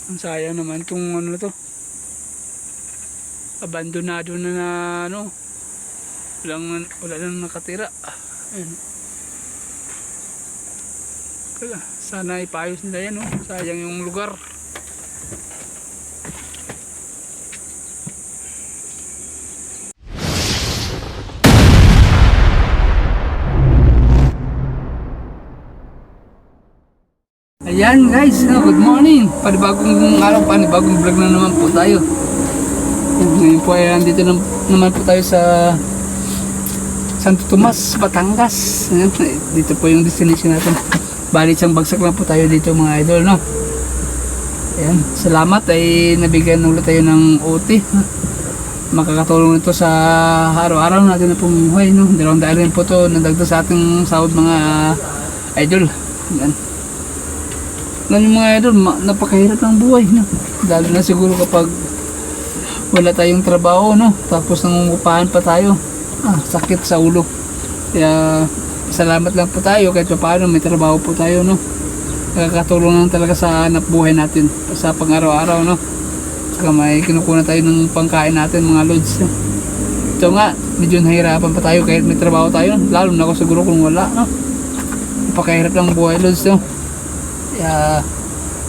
Ang sayang naman itong ano to, abandonado na na ano, wala nang nakatira. Ayun. Kaya sana ipayos nila yan, oh. Sayang yung lugar. Ayan guys, good morning. Panibagong araw, panibagong vlog na naman po tayo. Ngayon po ay nandito naman po tayo sa Santo Tomas, Batangas. Ayan, dito po yung destination natin. Bali isang bagsak lang po tayo dito mga idol, no? Ayan, salamat ay nabigyan ulit tayo ng OT. Makakatulong ito sa araw-araw natin na pumuhay, no? Dalawang daan rin po ito nadagdag sa ating sahod mga idol. Ayan. Ngayon mga idol, napakahirap ng buhay, no? Lalo na siguro kapag wala tayong trabaho, no? Tapos nangungupahan pa tayo, sakit sa ulo. Kaya salamat lang po tayo kahit paano may trabaho po tayo, no? Nakakatulong lang talaga sa hanap buhay natin sa pang-araw-araw, no? Saka may kinukuha tayo ng pangkain natin mga lods, no? Ito nga, medyo nahirapan pa tayo kahit may trabaho tayo, lalo na ako siguro kung wala, no? Napakahirap ng buhay lods, no? Kaya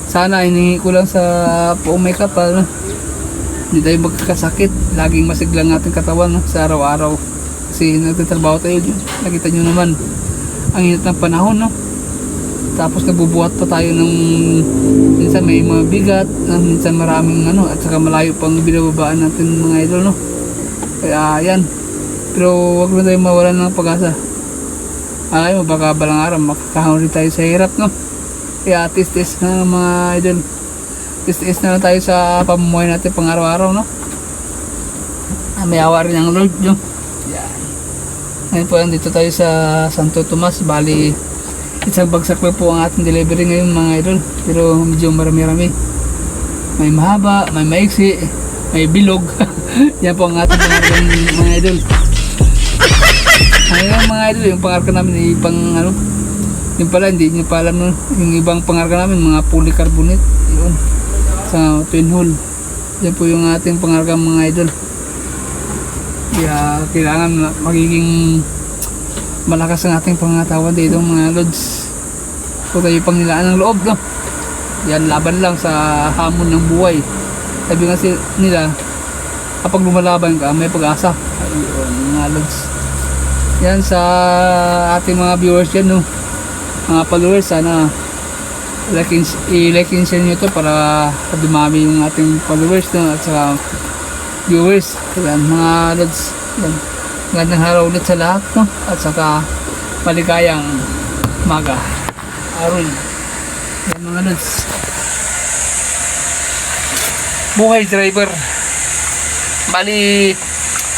sana hinihingi ko lang sa buong may kapal, no? Hindi tayo magkakasakit, laging masiglang ating katawan, no? Sa araw-araw kasi nagtatrabaho tayo. Nakita nyo naman ang init ng panahon, no? Tapos nabubuhat pa tayo ng minsan may mga bigat, minsan maraming ano, at saka malayo pang binababaan natin mga idol, no? Kaya yan, pero wag na tayo mawalan ng pag-asa. Alay mo, baka balang araw makakahuli tayo sa hirap, no? Kaya tis-tis na mga idol, tis-tis na lang tayo sa pamumuhay natin pang araw-araw, no? May awa rin ang Lord, no? Yan. Ngayon po, dito tayo sa Santo Tomas. Bali isang bagsak lang po ang ating delivery ngayon mga idol, pero medyo marami-rami. May mahaba, may maiksi, may bilog. Yan po ang ating pangarkan mga idol. Ayun mga idol, yung pangarkan namin ay pang ano, yung pala hindi nyo pa alam, no? Yung ibang pangarga namin mga polycarbonate yun sa twin hole. Yan po yung ating pangarga mga idol. Kaya kailangan magiging malakas ang ating pangatawan dito mga lods. So tayo pang nilaan ng loob, no? Yan, laban lang sa hamon ng buhay. Sabi nga nila, kapag lumalaban ka may pag-asa. Ayun mga lods. Yan sa ating mga viewers yan, no? Mga followers, sana i-like and share nyo ito para dumami yung ating followers, no? At saka viewers. Ayan mga lods, yan. Magandang araw ulit sa lahat, no? At saka maligayang maga araw. Yan mga lods, buhay driver. Bali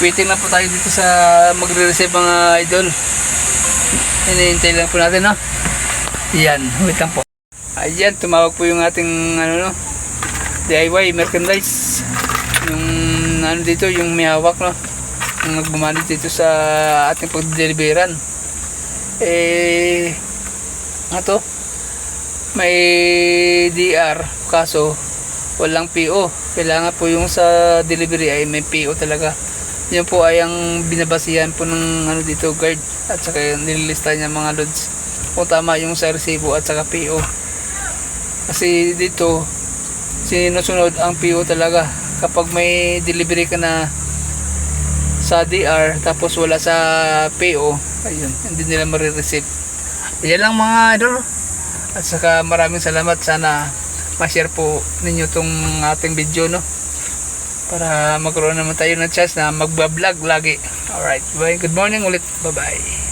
waiting na po tayo dito sa magre-receive mga idol. Hinihintay lang po natin, no? Yan, wait lang po. Ayan, tumawag po yung ating ano, no, DIY merchandise. Yung ano dito, yung may hawak, no, yung nagbumanit dito sa ating pag-deliveran. Ano, may DR kaso walang PO. Kailangan po yung sa delivery ay may PO talaga. Yan po ay ang binabasihan po ng ano dito, guard, at saka nililista niya mga loads kung tama yung sa resibo at saka PO. Kasi dito sinusunod ang PO talaga. Kapag may delivery ka na sa DR tapos wala sa PO, ayun, hindi nila marireceive. Yan lang mga idol. At saka maraming salamat. Sana ma-share po ninyo tong ating video, no? Para magkaroon naman tayo ng chance na magbablog lagi. Alright, bye. Good morning ulit. Bye bye.